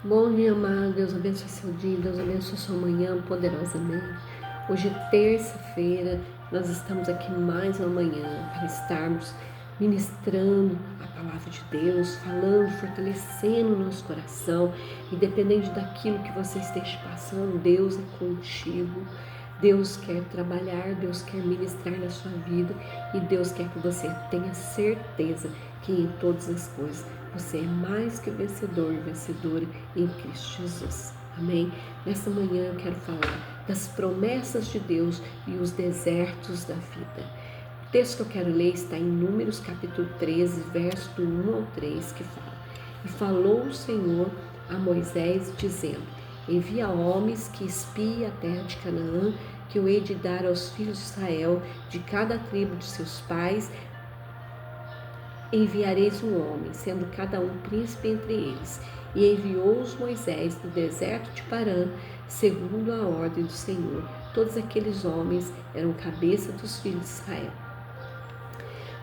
Bom dia, amado. Deus abençoe seu dia, Deus abençoe sua manhã poderosamente. Hoje é terça-feira, nós estamos aqui mais uma manhã para estarmos ministrando a palavra de Deus, falando, fortalecendo o nosso coração, independente daquilo que você esteja passando, Deus é contigo. Deus quer trabalhar, Deus quer ministrar na sua vida e Deus quer que você tenha certeza que em todas as coisas você é mais que vencedor e vencedora em Cristo Jesus. Amém? Nessa manhã eu quero falar das promessas de Deus e os desertos da vida. O texto que eu quero ler está em Números capítulo 13, verso do 1 ao 3, que fala: E falou o Senhor a Moisés, dizendo: Envia homens que espiem a terra de Canaã, que eu hei de dar aos filhos de Israel, de cada tribo de seus pais, enviareis um homem, sendo cada um príncipe entre eles. E enviou-os Moisés do deserto de Parã, segundo a ordem do Senhor. Todos aqueles homens eram cabeça dos filhos de Israel.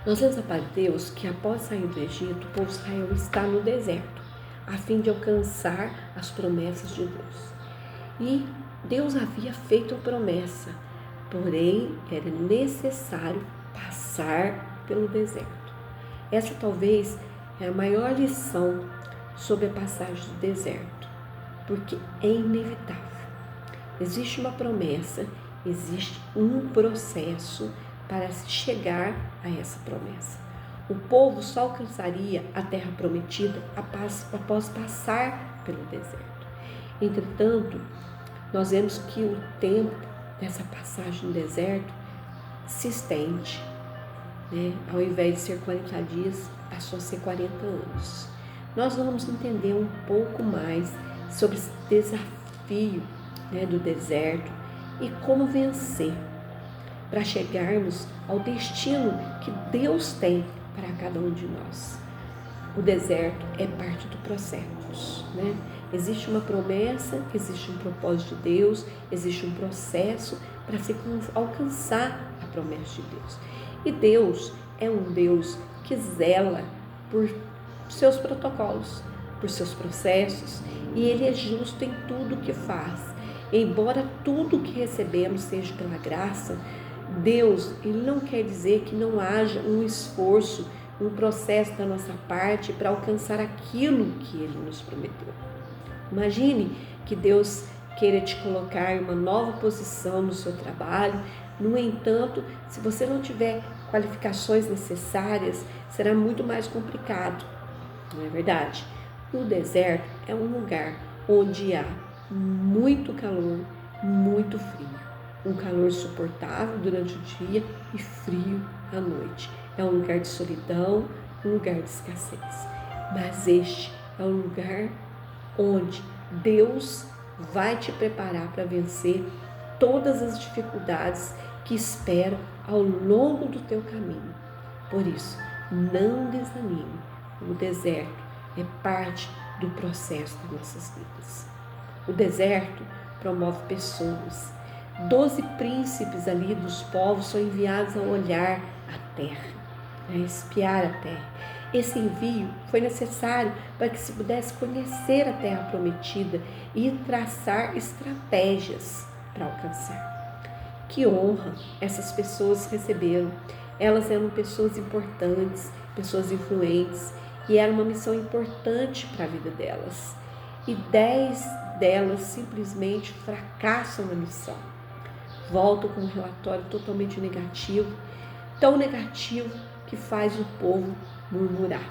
Nós vemos a palavra de Deus que após sair do Egito, o povo de Israel está no deserto, a fim de alcançar as promessas de Deus. E Deus havia feito a promessa, porém era necessário passar pelo deserto. Essa talvez é a maior lição sobre a passagem do deserto, porque é inevitável. Existe uma promessa, existe um processo para se chegar a essa promessa. O povo só alcançaria a terra prometida após passar pelo deserto. Entretanto, nós vemos que o tempo dessa passagem no deserto se estende. Ao invés de ser 40 dias, passou a ser 40 anos. Nós vamos entender um pouco mais sobre esse desafio do deserto e como vencer para chegarmos ao destino que Deus tem para cada um de nós. O deserto é parte do processo, Existe uma promessa, existe um propósito de Deus, existe um processo para se alcançar a promessa de Deus. E Deus é um Deus que zela por seus protocolos, por seus processos, e Ele é justo em tudo que faz. Embora tudo que recebemos seja pela graça, Deus, Ele não quer dizer que não haja um esforço, um processo da nossa parte para alcançar aquilo que Ele nos prometeu. Imagine que Deus queira te colocar em uma nova posição no seu trabalho. No entanto, se você não tiver qualificações necessárias, será muito mais complicado, não é verdade? O deserto é um lugar onde há muito calor, muito frio. Um calor suportável durante o dia e frio à noite. É um lugar de solidão, um lugar de escassez. Mas este é um lugar onde Deus vai te preparar para vencer todas as dificuldades que esperam ao longo do teu caminho. Por isso, não desanime. O deserto é parte do processo das nossas vidas. O deserto promove pessoas. 12 príncipes ali dos povos são enviados a olhar a terra, a espiar a terra. Esse envio foi necessário para que se pudesse conhecer a terra prometida e traçar estratégias para alcançar. Que honra essas pessoas receberam. Elas eram pessoas importantes, pessoas influentes, e era uma missão importante para a vida delas. E 10 delas simplesmente fracassam na missão. Voltam com um relatório totalmente negativo, tão negativo que faz o povo murmurar.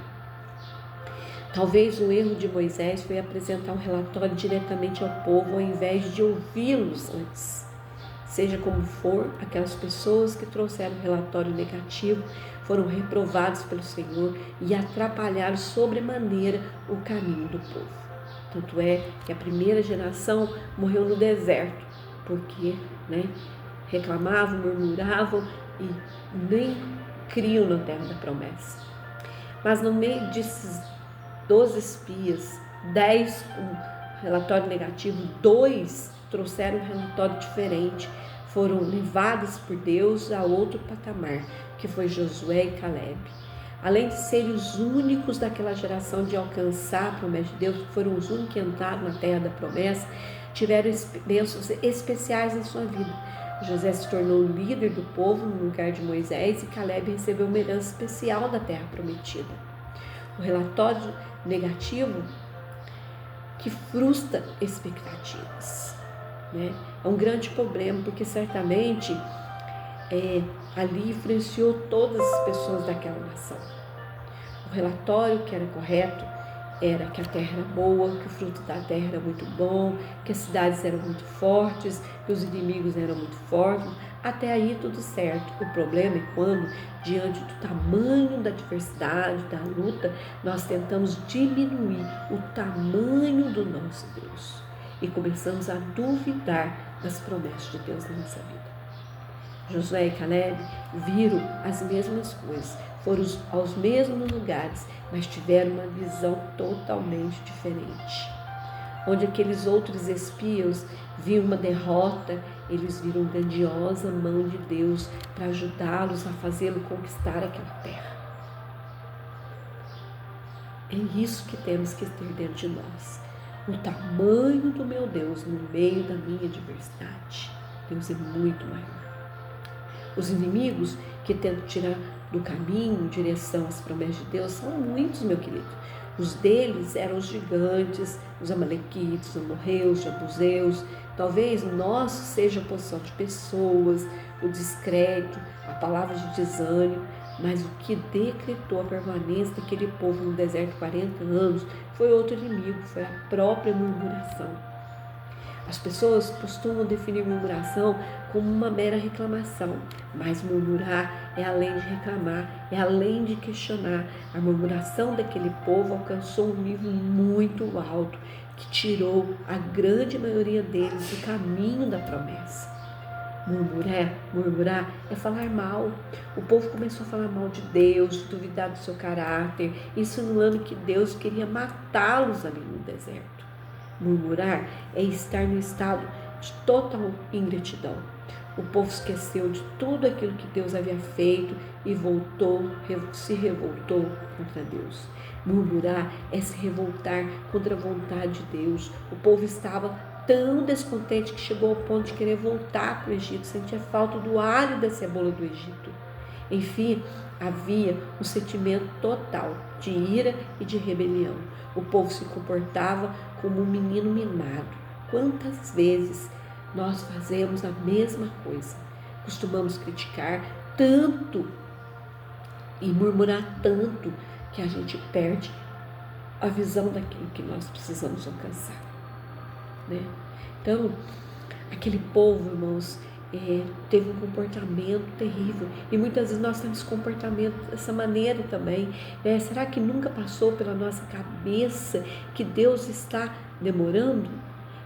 Talvez o erro de Moisés foi apresentar um relatório diretamente ao povo ao invés de ouvi-los antes. Seja como for, aquelas pessoas que trouxeram um relatório negativo foram reprovadas pelo Senhor e atrapalharam sobremaneira o caminho do povo. Tanto é que a primeira geração morreu no deserto, porque reclamavam, murmuravam e nem criam na terra da promessa. Mas no meio desses 12 espias, 10 com relatório negativo, 2 trouxeram um relatório diferente, foram levados por Deus a outro patamar, que foi Josué e Caleb. além de serem os únicos daquela geração de alcançar a promessa de Deus, que foram os únicos que entraram na terra da promessa, tiveram bênçãos especiais na sua vida. José se tornou líder do povo no lugar de Moisés e Caleb recebeu uma herança especial da terra prometida. O relatório negativo que frustra expectativas, né? É um grande problema, porque certamente ali influenciou todas as pessoas daquela nação. O relatório que era correto era que a terra era boa, que o fruto da terra era muito bom, que as cidades eram muito fortes, que os inimigos eram muito fortes. Até aí tudo certo. O problema é quando, diante do tamanho da adversidade, da luta, nós tentamos diminuir o tamanho do nosso Deus e começamos a duvidar das promessas de Deus na nossa vida. Josué e Caleb viram as mesmas coisas, foram aos mesmos lugares, mas tiveram uma visão totalmente diferente. Onde aqueles outros espias viam uma derrota, eles viram grandiosa mão de Deus para ajudá-los a fazê-lo conquistar aquela terra. É isso que temos que ter dentro de nós. O tamanho do meu Deus no meio da minha adversidade. Deus é muito maior. Os inimigos que tentam tirar do caminho em direção às promessas de Deus são muitos, meu querido. Os deles eram os gigantes, os amalequitas, os amorreus, os jebuseus. Talvez o nosso seja a posição de pessoas, o descrédito, a palavra de desânimo. Mas o que decretou a permanência daquele povo no deserto 40 anos foi outro inimigo, foi a própria murmuração. As pessoas costumam definir murmuração como uma mera reclamação, mas murmurar é além de reclamar, é além de questionar. A murmuração daquele povo alcançou um nível muito alto, que tirou a grande maioria deles do caminho da promessa. Murmurar é falar mal. O povo começou a falar mal de Deus, duvidar do seu caráter, insinuando que Deus queria matá-los ali no deserto. Murmurar é estar no estado de total ingratidão. O povo esqueceu de tudo aquilo que Deus havia feito e se revoltou contra Deus. Murmurar é se revoltar contra a vontade de Deus. O povo estava tão descontente que chegou ao ponto de querer voltar para o Egito, sentia falta do alho e da cebola do Egito. Enfim, havia um sentimento total de ira e de rebelião. O povo se comportava como um menino mimado. Quantas vezes nós fazemos a mesma coisa? Costumamos criticar tanto e murmurar tanto que a gente perde a visão daquilo que nós precisamos alcançar, né? Então, aquele povo, irmãos, teve um comportamento terrível, e muitas vezes nós temos comportamento dessa maneira também, né? Será que nunca passou pela nossa cabeça que Deus está demorando?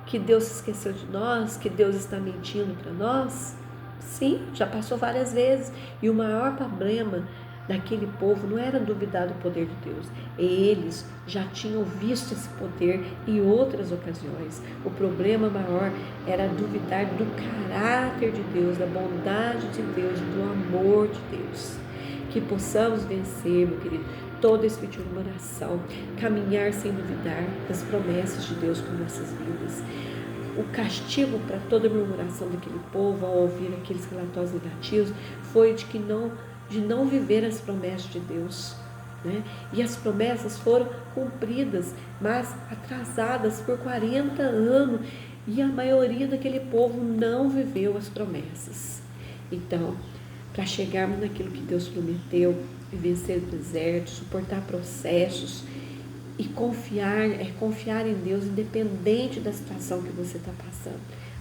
Que Deus se esqueceu de nós? Que Deus está mentindo para nós? Sim, já passou várias vezes, e o maior problema daquele povo não era duvidar do poder de Deus. Eles já tinham visto esse poder em outras ocasiões. O problema maior era duvidar do caráter de Deus, da bondade de Deus, do amor de Deus. Que possamos vencer, meu querido, todo esse tipo de murmuração, caminhar sem duvidar das promessas de Deus com nossas vidas. O castigo para toda a murmuração daquele povo ao ouvir aqueles relatórios negativos foi de não viver as promessas de Deus, né? E as promessas foram cumpridas, mas atrasadas por 40 anos, e a maioria daquele povo não viveu as promessas. Então, para chegarmos naquilo que Deus prometeu, e vencer o deserto, suportar processos e confiar em Deus, independente da situação que você está passando.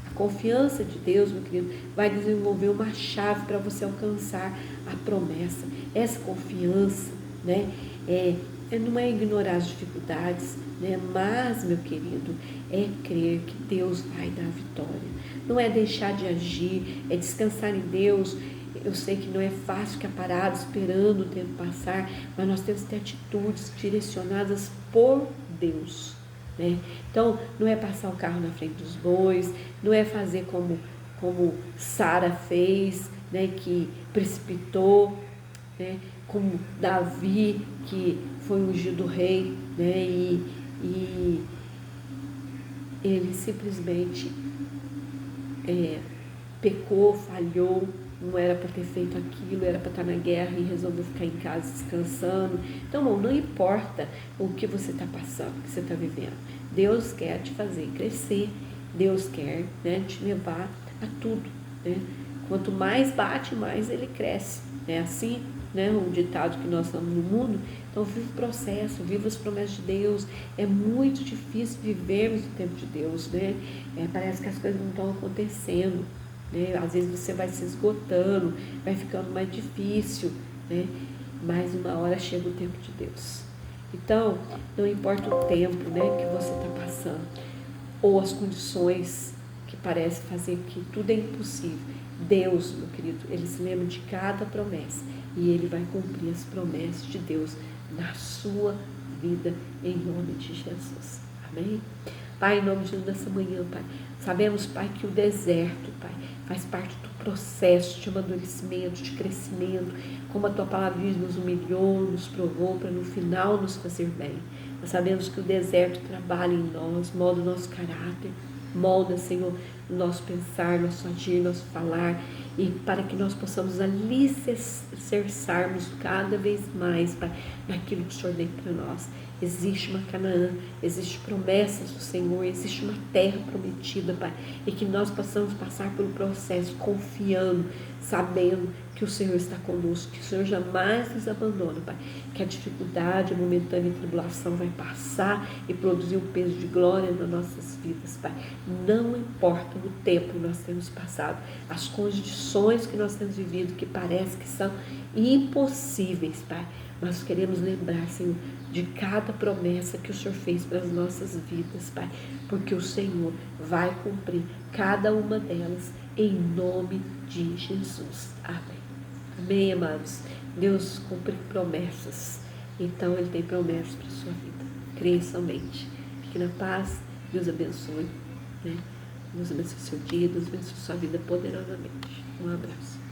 A confiança de Deus, meu querido, vai desenvolver uma chave para você alcançar a promessa. Essa confiança, né, não é ignorar as dificuldades, né, mas, meu querido, é crer que Deus vai dar a vitória. Não é deixar de agir, é descansar em Deus. Eu sei que não é fácil ficar parado esperando o tempo passar, mas nós temos que ter atitudes direcionadas por Deus, né? Então, não é passar o carro na frente dos bois, não é fazer como Sara fez, né, que precipitou, né? como Davi, que foi ungido rei, né? E ele simplesmente pecou, falhou, não era para ter feito aquilo, era para estar na guerra e resolveu ficar em casa descansando. Então, irmão, não importa o que você está passando, o que você está vivendo. Deus quer te fazer crescer, Deus quer, né, te levar a tudo, né? Quanto mais bate, mais ele cresce. É assim, né, um ditado que nós estamos no mundo. Então, viva o processo, viva as promessas de Deus. É muito difícil vivermos o tempo de Deus, né? Parece que as coisas não estão acontecendo, né? Às vezes você vai se esgotando, vai ficando mais difícil, né? Mas uma hora chega o tempo de Deus. Então, não importa o tempo, né, que você está passando, ou as condições que parecem fazer que tudo é impossível. Deus, meu querido, ele se lembra de cada promessa e ele vai cumprir as promessas de Deus na sua vida, em nome de Jesus. Amém? Pai, em nome de Jesus, nessa manhã, Pai, sabemos, Pai, que o deserto, Pai, faz parte do processo de amadurecimento, de crescimento, como a Tua palavra diz, nos humilhou, nos provou, para no final nos fazer bem. Nós sabemos que o deserto trabalha em nós, molda o nosso caráter, molda, Senhor, o nosso pensar, nosso agir, nosso falar, e para que nós possamos alicerçarmos cada vez mais, Pai, naquilo que o Senhor tem para nós. Existe uma Canaã, existe promessas do Senhor, existe uma terra prometida, Pai, e que nós possamos passar pelo processo confiando, sabendo que o Senhor está conosco, que o Senhor jamais nos abandona, Pai, que a dificuldade, a momentânea tribulação vai passar e produzir um peso de glória nas nossas vidas, Pai. Não importa o tempo que nós temos passado, as condições que nós temos vivido, que parece que são impossíveis, Pai, mas queremos lembrar, Senhor, de cada promessa que o Senhor fez para as nossas vidas, Pai, porque o Senhor vai cumprir cada uma delas em nome de Jesus. Amém. Amém, amados. Deus cumpre promessas, então Ele tem promessas para a sua vida. Creia somente. Fique na paz. Deus abençoe, né? Deus abençoe o seu dia, Deus abençoe a sua vida poderosamente. Um abraço.